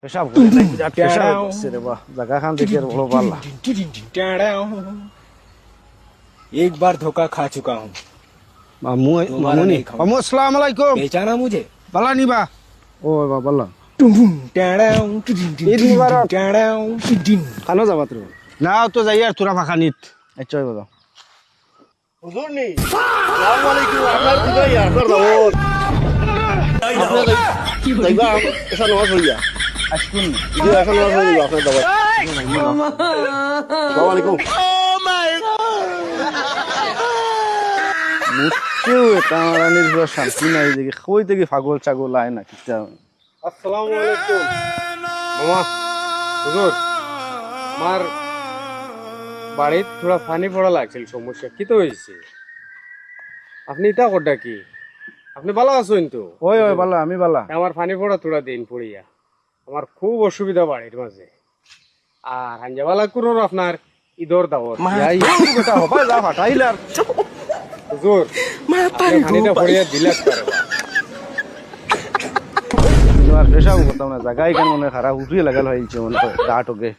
পেশাব করে নাই বিরাট পেশাব করছে রে বাহ জায়গা খান দেখে আর বড় পাল্লা एक बार धोखा खा चुका हूँ মামু दोबारा মামুনি नहीं खाऊंगा। মামু আসসালামু আলাইকুম पहचाना मुझे বালা নিবা ও বাবা বালা ঈদ মুবারক। খানো যাবা তুমি না তো যাই আর তোরা ফাঁকা নিত আচ্ছা বাবা হুজুর নি আসসালামু আলাইকুম আপনার দিদাই আপনার দাওয়াত আপনার যাইবা এসা নামাজ হইয়া अश्विन জি এখন নামাজ হইয়া আপনার দাওয়াত আসসালামু আলাইকুম মুখেও এটা রানীর পুরো শান্তি নাই দেখি কই থেকে পাগল ছাগল আয় না কিটা আসসালামু আলাইকুম মামা হুজুর আমার বাড়ির থোড়া পানি পড়া লাগছিল সমস্যা কি তো হয়েছে আপনি এটা করটা কি আপনি ভালো আছেন তো ওই ওই বালা আমি বালা আমার পানি পড়া তোরা দিন পড়িয়া আমার খুব অসুবিধা বাড়ির মাঝে আর হাঞ্জাবালা করোর আপনার ঈদর দাওয়াত কথা হবা যা ফাটাইলে আর হুজুর আপনি পানিটা পড়িয়া দিলে তোমার পেশাব করতাম না জায়গায় কেন মনে খারাপ উঠিয়ে লাগাল হয়েছে মনে হয় গা টোকে